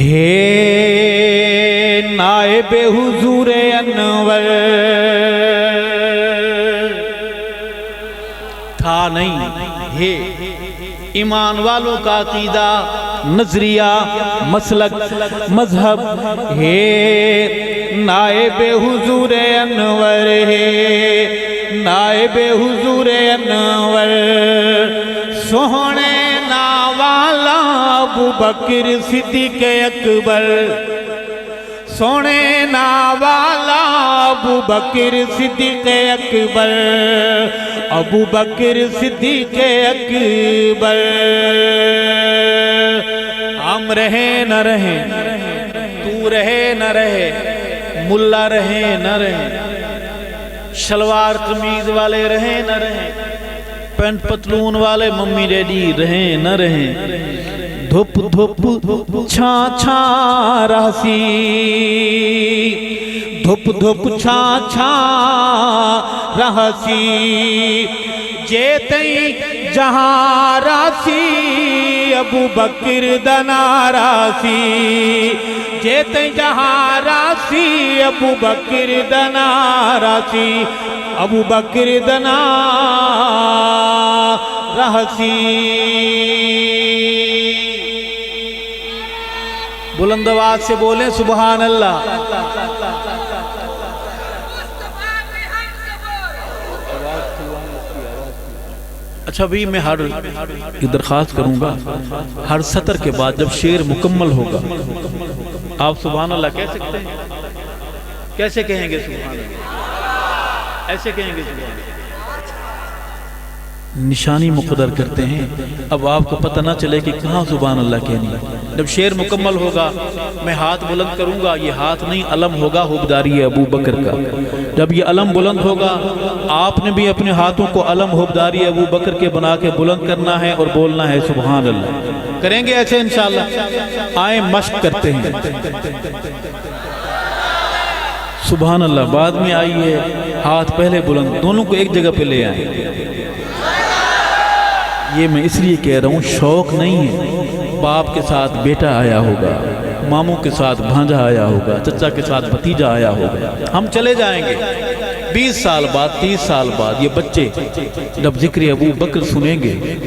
ہے نائب حضور انور تھا نہیں ہے ایمان والوں کا عقیدہ نظریہ مسلک مذہب ہے نائب حضور انور ہے نائب حضور انور سوہنے ناوالا ابو بکر صدیق اکبر سونے ناوالا ابو بکر صدیق اکبر ابو بکر صدیق اکبر ہم رہیں نہ رہیں تو رہے نہ رہے ملا رہے نہ رہے شلوار قمیض والے رہیں نہ رہیں پینٹ پتلون والے ممی ڈیڈی رہیں نہ رہیں دھوپ دھوپ چھاں چھاں رہسی دھوپ دھوپ چھاں چھاں رہسی جیتیں جہاں راسی ابو بکر دنا راسی جیتیں جہاں راسی ابو بکر دنا راسی ابو بکر دنا رہسی بلند آواز سے بولیں سبحان اللہ اچھا بھی میں ہر درخواست کروں گا ہر سطر کے بعد جب شعر مکمل ہوگا آپ سبحان اللہ کہہ سکتے ہیں کیسے کہیں گے سبحان اللہ ایسے کہیں گے سبحان اللہ نشانی مقرر کرتے ہیں اب آپ کو پتہ نہ چلے کہ کہاں سبحان اللہ کہنی جب شعر مکمل ہوگا میں ہاتھ بلند کروں گا یہ ہاتھ نہیں علم ہوگا حبداری ابو بکر کا جب یہ علم بلند ہوگا آپ نے بھی اپنے ہاتھوں کو علم حبداری ابو بکر کے بنا کے بلند کرنا ہے اور بولنا ہے سبحان اللہ کریں گے ایسے انشاءاللہ آئیں مشق کرتے ہیں سبحان اللہ بعد میں آئیے ہاتھ پہلے بلند دونوں کو ایک جگہ پہ لے آئیں یہ میں اس لیے کہہ رہا ہوں شوق نہیں ہے باپ کے ساتھ بیٹا آیا ہوگا ماموں کے ساتھ بھانجا آیا ہوگا چچا کے ساتھ بھتیجا آیا ہوگا ہم چلے جائیں گے 20 سال بعد 30 سال بعد یہ بچے جب ذکر ابو بکر سنیں گے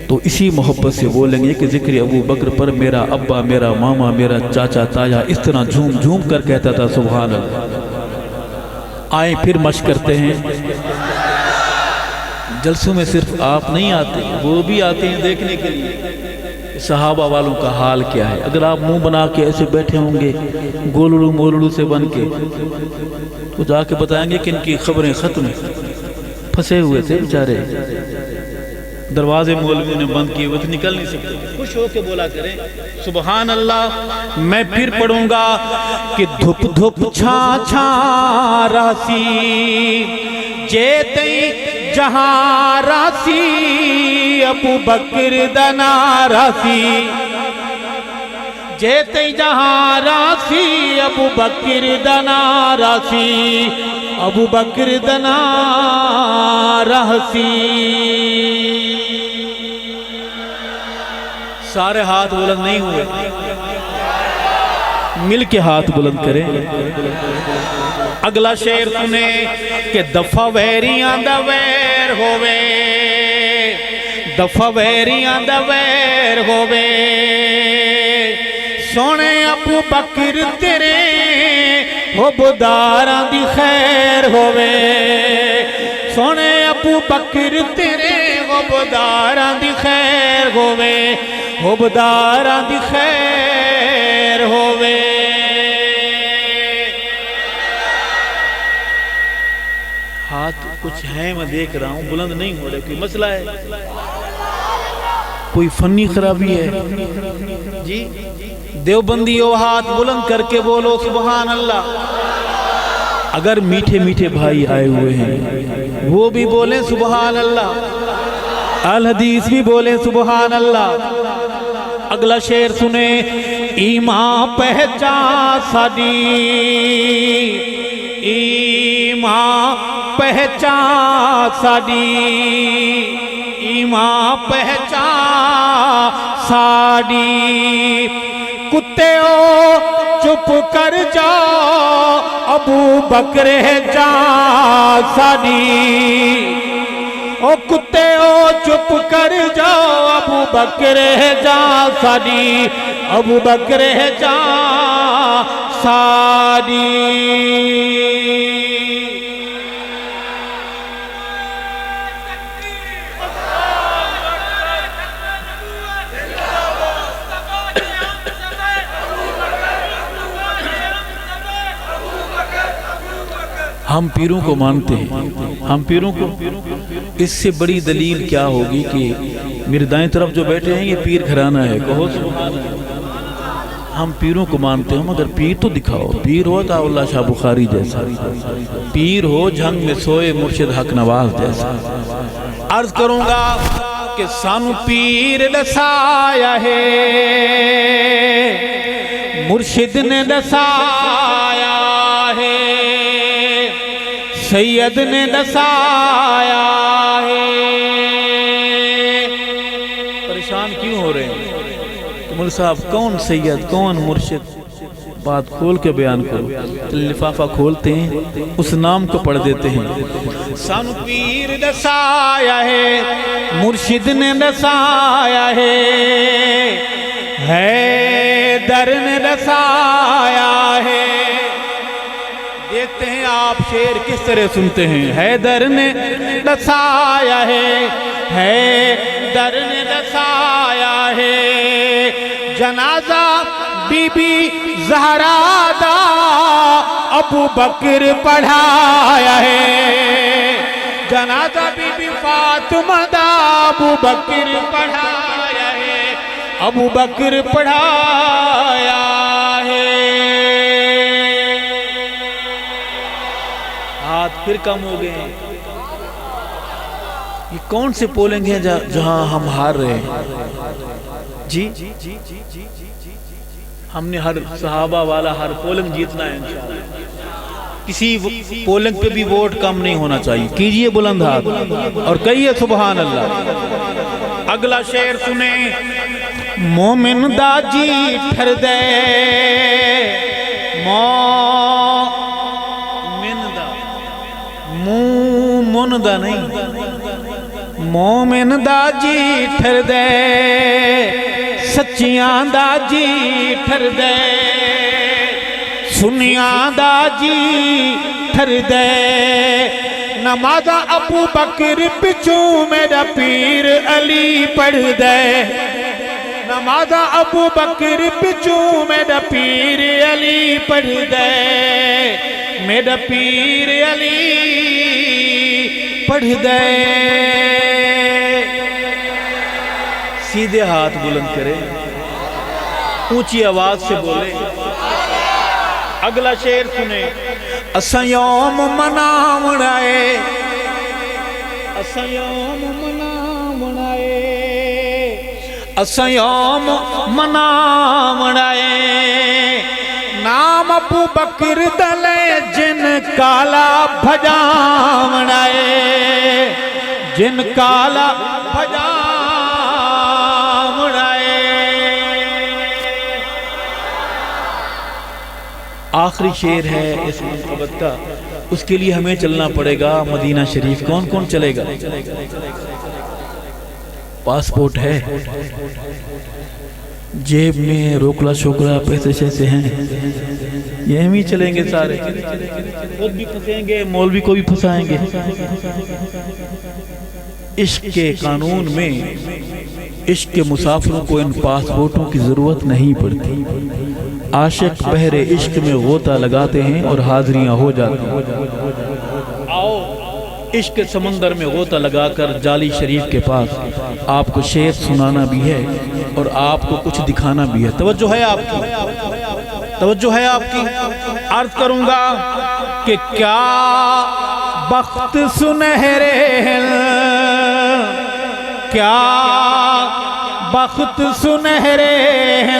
تو اسی محبت سے بولیں گے کہ ذکر ابو بکر پر میرا ابا میرا ماما میرا چاچا تایا اس طرح جھوم جھوم کر کہتا تھا سبحان اللہ آئیں پھر مشق کرتے ہیں جلسوں میں صرف آپ نہیں آتے وہ بھی آتے ہیں دیکھنے کے لیے صحابہ والوں کا حال کیا ہے اگر آپ منہ بنا کے ایسے بیٹھے ہوں گے گولڑو مولڑو سے بن کے تو جا کے بتائیں گے کہ ان کی خبریں ختم ہیں پھنسے ہوئے تھے بیچارے دروازے مولویوں نے بند کیے وہ تو نکل نہیں سکتے خوش ہو کے بولا کریں سبحان اللہ میں پھر پڑھوں گا کہ دھوپ دھوپ چھاں چھاں راسی جیتیں جہاں راسی ابو بکر دنا راسی جیتیں جہاں راسی ابو بکر دنا راسی ابو بکر دنا راسی سارے ہاتھ بلند نہیں ہوئے مل کے ہاتھ بلند کریں اگلا شعر سنیں کہ دفع ویریاں دا ویر ہووے دفع ویریاں دا ویر ہووے سونے ابو بکر تیرے حبداراں دی خیر ہووے سونے ابو بکر تیرے حبداراں دی خیر ہووے حبداراں دی خیر ہووے ہاتھ کچھ ہیں میں دیکھ رہا ہوں بلند نہیں ہو رہے کوئی مسئلہ ہے کوئی فنی خرابی ہے جی دیوبندیو ہاتھ بلند کر کے بولو سبحان اللہ اگر میٹھے میٹھے بھائی آئے ہوئے ہیں وہ بھی بولیں سبحان اللہ الحدیث بھی بولیں سبحان اللہ اگلا شعر سنیں ایمان پہچان ساڈی ایمان پہچان ساڈی ایمان پہچان ساڈی کتےو چپ کر جاؤ ابو بکر جان ساڈی او کتےو چپ کر جاؤ ابو بکر جان ساڈی ابو بکر جان ساڈی ہم پیروں کو مانتے ہیں ہم پیروں کو اس سے بڑی دلیل کیا ہوگی کہ میرے دائیں طرف جو بیٹھے ہیں یہ پیر گھرانہ ہے کہو سبحان اللہ ہم پیروں کو مانتے ہیں مگر پیر تو دکھاؤ پیر ہو عطا اللہ شاہ بخاری جیسا پیر ہو جھنگ میں سوئے مرشد حق نواز جیسا عرض کروں گا کہ سانو پیر دسایا ہے مرشد نے دسایا ہے سید نے دسایا ہے پریشان کیوں ہو رہے ہیں تو مول صاحب کون سید کون مرشد بات کھول کے بیان کرو لفافہ کھولتے ہیں اس نام کو پڑھ دیتے ہیں سانو پیر دسایا ہے مرشد نے دسایا ہے در نے دسایا ہے دیکھتے ہیں آپ شعر کس طرح سنتے ہیں حیدر نے دسایا ہے در نے دسایا ہے جنازہ بی بی زہرا دا ابو بکر پڑھایا ہے جنازہ بی بی فاطمہ دا ابو بکر پڑھایا ہے ابو بکر پڑھایا ہے ہاتھ پھر کم ہو گئے ہیں یہ کون سے پولنگ ہیں جہاں ہم ہار رہے ہیں جی ہم نے ہر صحابہ والا ہر پولنگ جیتنا ہے انشاءاللہ کسی پولنگ پہ بھی ووٹ کم نہیں ہونا چاہیے کیجئے بلند ہاتھ اور کہیے سبحان اللہ اگلا شعر سنیں مومن دا جی ٹھر دے مومن دا نہیں مومن دا جی ٹھر دے سچیاں دا جی ٹھر دے سنیاں دا جی ٹھر دے نمازہ ابو بکر پچھوں میرا پیر علی پڑھ دے نمازہ ابو بکر پچھوں میرا پیر علی پڑھ دے میرا پیر علی پڑھ دے سیدھے ہاتھ بلند کرے اونچی آواز سے بولے اگلا شعر سنے اساں یوم مناوڑائے اساں یوم مناوڑائے اساں یوم مناوڑائے نام ابو بکر دلے جن کالا بھجاوڑائے جن کالا بھجاوڑائے آخری شعر ہے اس منقبت کا اس کے لیے ہمیں چلنا پڑے گا مدینہ شریف کون کون چلے گا پاسپورٹ ہے جیب میں روکلا شوکلا پیسے شیسے ہیں یہ ہم ہی چلیں گے سارے خود بھی پھنسیں گے مولوی کو بھی پھنسائیں گے عشق کے قانون میں عشق کے مسافروں کو ان پاسپورٹوں کی ضرورت نہیں پڑتی عاشق بحر عشق میں غوطہ لگاتے ہیں اور حاضریاں ہو جاتی ہیں آؤ عشق کے سمندر میں غوطہ لگا کر جالی شریف کے پاس آپ کو شعر سنانا بھی ہے اور آپ کو کچھ دکھانا بھی ہے توجہ ہے آپ کی توجہ ہے آپ کی عرض کروں گا کہ کیا بخت سنہرے ہیں کیا بخت سنہرے ہیں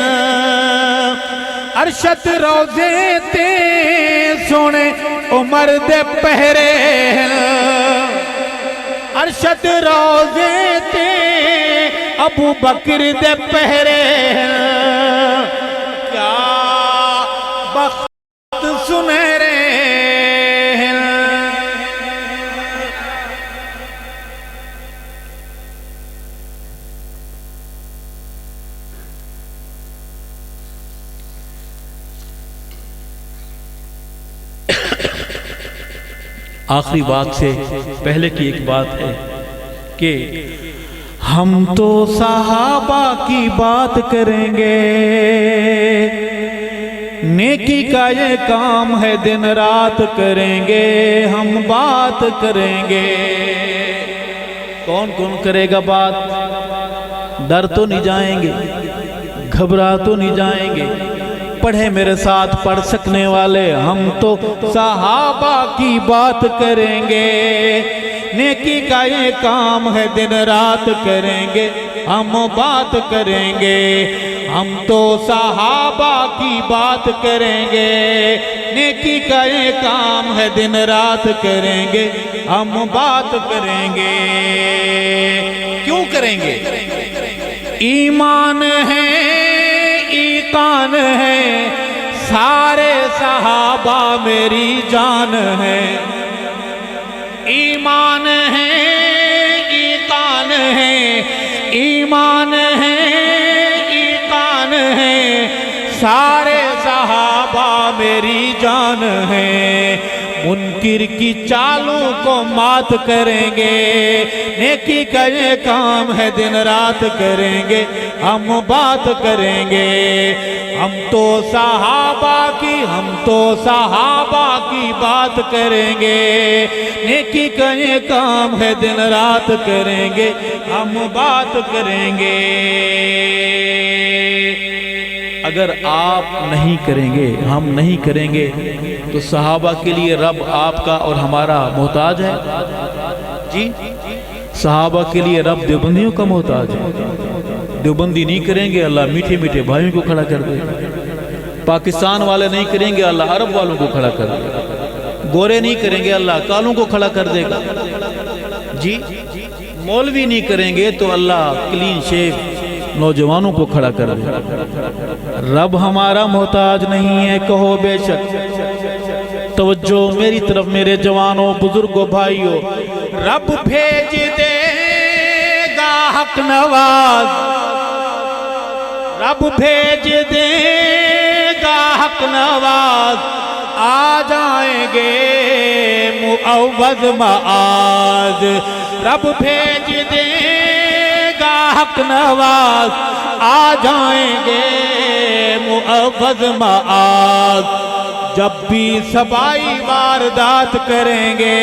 ارشد روزے تے سونے عمر دے پہرے ارشد روزے تے ابو بکر دے پہرے آخری بات سے پہلے کی ایک بات ہے کہ ہم تو صحابہ کی بات کریں گے، نیکی کا یہ کام ہے دن رات کریں گے، ہم بات کریں گے۔ کون کون کرے گا بات؟ ڈر تو نہیں جائیں گے، گھبرا تو نہیں جائیں گے؟ پڑھے میرے ساتھ پڑھ سکنے والے، ہم تو صحابہ کی بات کریں گے، نیکی کا یہ کام ہے دن رات کریں گے، ہم بات کریں گے۔ ہم تو صحابہ کی بات کریں گے، نیکی کا یہ کام ہے دن رات کریں گے، ہم بات کریں گے۔ کیوں کریں گے؟ ایمان ہے، ایقان ہے، سارے صحابہ میری جان ہے۔ ایمان ہے، ایقان ہے، ایمان ہے، ایقان ہے، سارے صحابہ میری جان ہے۔ منکر کی چالوں کو مات کریں گے، نیکی کا یہ کام ہے دن رات کریں گے، ہم بات کریں گے۔ ہم تو صحابہ کی بات کریں گے، نیکی کا یہ کام ہے دن رات کریں گے، ہم بات کریں گے۔ اگر آپ نہیں کریں گے، ہم نہیں کریں گے، تو صحابہ کے لیے رب آپ کا اور ہمارا محتاج ہے؟ جی، صحابہ کے لیے رب دیوبندیوں کا محتاج ہے؟ دیوبندی نہیں کریں گے، اللہ میٹھے میٹھے بھائیوں کو کھڑا کر دے گا۔ پاکستان والے نہیں کریں گے، اللہ عرب والوں کو کھڑا کر دے گا۔ گورے نہیں کریں گے، اللہ کالوں کو کھڑا کر دے گا۔ جی، مولوی نہیں کریں گے تو اللہ کلین شیو نوجوانوں کو کھڑا کر دے گا۔ رب ہمارا محتاج نہیں ہے، کہو بے شک۔ توجہ میری طرف میرے جوانوں، بزرگوں، بھائیوں، رب بھیج دے گا حق نواز، رب بھیج دے گا حق نواز، آ جائیں گے معوض معاذ۔ رب بھیج دے گا حق نواز، آ جائیں گے معوض معاذ۔ جب بھی سبائی واردات کریں گے،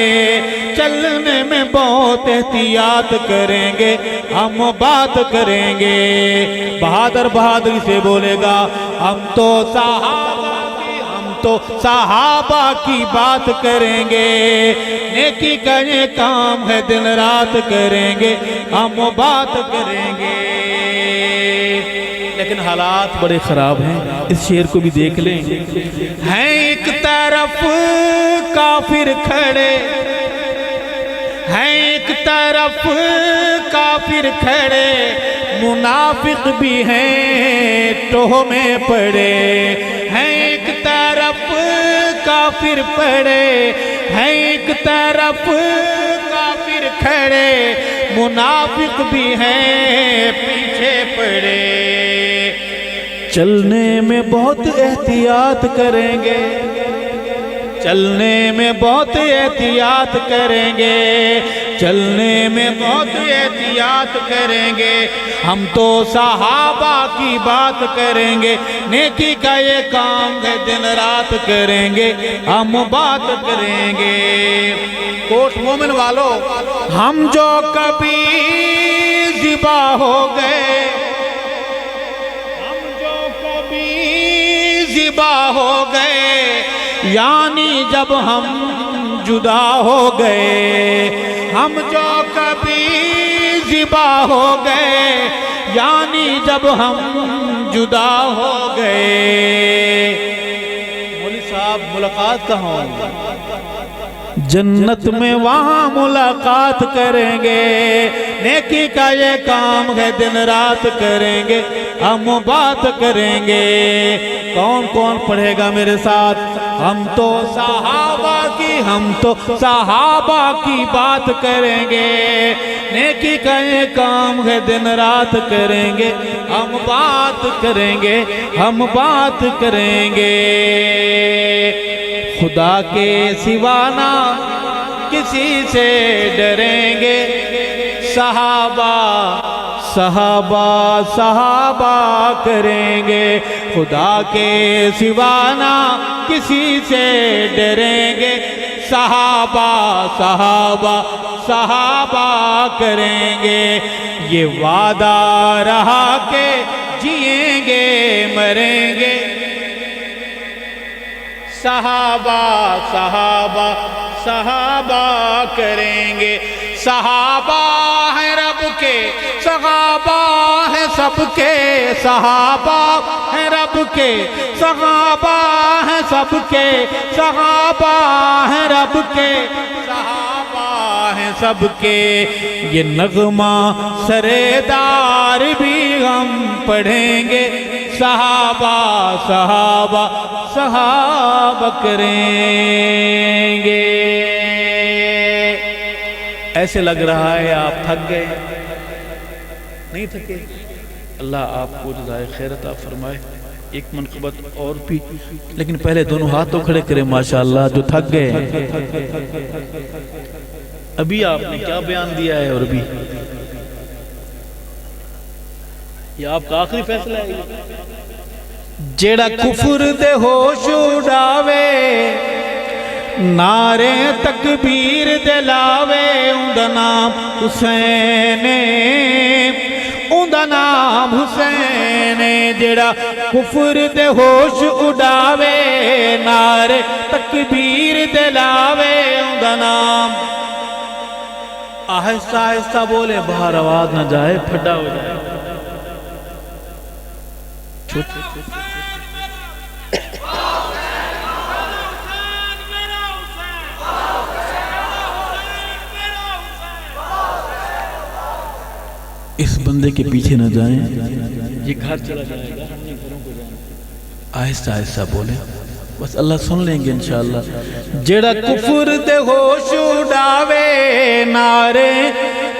چلنے میں بہت احتیاط کریں گے، ہم بات کریں گے۔ بہادر بہادری سے بولے گا، ہم تو صحابہ کی بات کریں گے، نیکی کا یہ کام ہے دن رات کریں گے، ہم بات کریں گے۔ لیکن حالات بڑے خراب ہیں، اس شعر کو بھی دیکھ لیں۔ ہیں ایک طرف کافر کھڑے، ہیں ایک طرف کافر کھڑے، منافق بھی ہیں ٹوہ میں پڑے۔ ہیں ایک طرف کافر پڑے، ہیں ایک طرف کافر کھڑے، منافق بھی ہیں پیچھے پڑے۔ چلنے میں بہت احتیاط کریں گے، چلنے میں بہت احتیاط کریں گے، چلنے میں بہت احتیاط کریں گے۔ ہم تو صحابہ کی بات کریں گے، نیکی کا یہ کام ہے دن رات کریں گے، ہم بات کریں گے۔ کوٹ مومن والو، ہم جو کبھی ذبح ہو گئے، ذبح ہو گئے، یعنی جب ہم جدا ہو گئے، ہم جو کبھی ذبح ہو گئے، یعنی جب ہم جدا ہو گئے۔ مولوی صاحب ملاقات کہاں ہوگی؟ جنت میں وہاں ملاقات کریں گے، نیکی کا یہ کام ہے دن رات کریں گے، ہم بات کریں گے۔ کون کون پڑھے گا میرے ساتھ؟ ہم تو صحابہ کی بات کریں گے، نیکی کا یہ کام ہے دن رات کریں گے، ہم بات کریں گے، ہم بات کریں گے۔ خدا کے سوا نہ کسی سے ڈریں گے صحابہ صحابہ صحابہ کریں گے خدا کے سوا نہ کسی سے ڈریں گے صحابہ صحابہ صحابہ کریں گے یہ وعدہ رہا کہ جئیں گے مریں گے صحابہ صحابہ صحابہ کریں گے صحابہ ہیں رب کے صحابہ ہیں سب کے صحابہ ہیں رب کے صحابہ ہیں سب کے صحابہ ہیں رب کے صحابہ ہیں سب کے یہ نغمہ سردار بھی ہم پڑھیں گے صحابہ صحابہ صحابہ کریں گے ایسے لگ رہا ہے آپ تھک گئے نہیں تھکے اللہ آپ کو جزائے خیر عطا فرمائے ایک منقبت اور بھی لیکن پہلے دونوں ہاتھوں کھڑے کریں ماشاءاللہ جو تھک گئے ابھی آپ نے کیا بیان دیا ہے اور بھی یہ آپ کا آخری فیصلہ ہے جیڑا کفر دے ہوش اڑاوے نعرے تکبیر دے لاوے اوندا نام حسین اوندا نام حسین جیڑا کفر دے ہوش اڑاوے نعرے تکبیر دے لاوے اوندا نام آہستہ آہستہ بولے باہر آواز نہ جائے پھڈا ہو جائے اس بندے کے پیچھے نہ جائیں یہ گھر چلا جائے گا آہستہ آہستہ بولیں بس اللہ سن لیں گے انشاءاللہ جیڑا کفر دے ہوش اڑاوے نعرے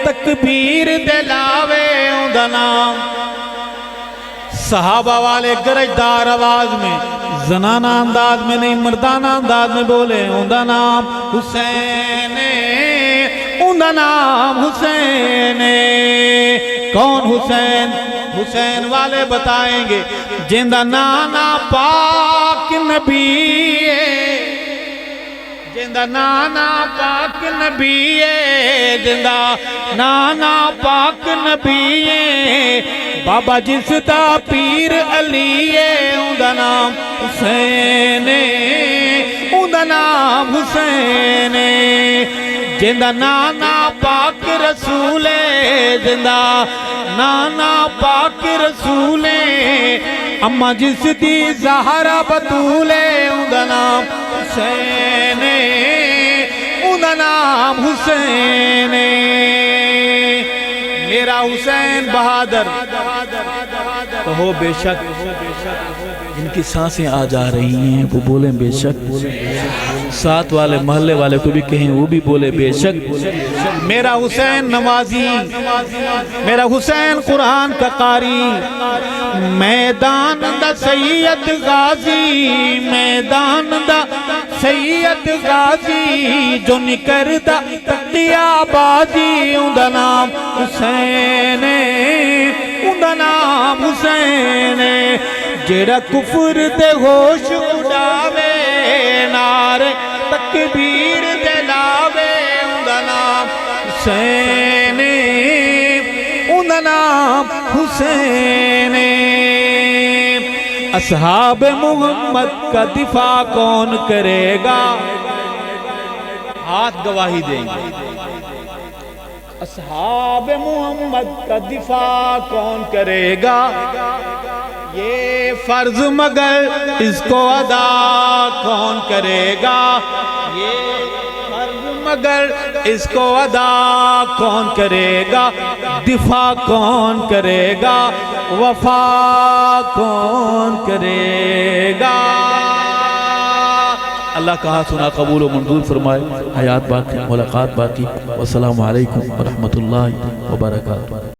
تکبیر دے لاوے اوندا نام صحابہ والے گرجدار آواز میں زنانہ انداز میں نہیں مردانہ انداز میں بولے اوندا نام حسین اوندا نام حسین کون حسین حسین والے بتائیں گے جندہ نانا پاک نبی جندہ نانا پاک نبی جندہ نانا پاک نبی بابا جس دا پیر علی اوندا نام حسین اوندا نام حسین جندہ نانا پاک رسول جندہ نانا پاک رسول اما جس دی زہرا بطول اوندا نام حسین اوندا نام حسین میرا حسین بہادر کہو بے شک جن کی سانسیں آ جا رہی ہیں وہ بولیں بے شک ساتھ والے محلے والے کو بھی کہیں وہ بھی بولے بے شک میرا حسین نمازی میرا حسین قرآن کا قاری میدان دا سید غازی میدان دا سید غازی جو نکر دا تقیہ بازی اوندا نام حسین اوندا نام حسین جیڑا کفر دے ہوش اڑاوے نعرے تکبیر دے لاوے اوندا نام حسین اوندا نام حسین اصحاب محمد کا دفاع کون کرے گا ہاتھ گواہی دیں گے اصحاب محمد کا دفاع کون کرے گا یہ فرض مگر اس کو ادا کون کرے گا یہ فرض مگر اس کو ادا کون کرے گا دفاع کون کرے گا وفا کون کرے گا اللہ کہا سنا قبول و منظور فرمائے حیات باقی ملاقات باقی والسلام علیکم ورحمۃ اللہ وبرکاتہ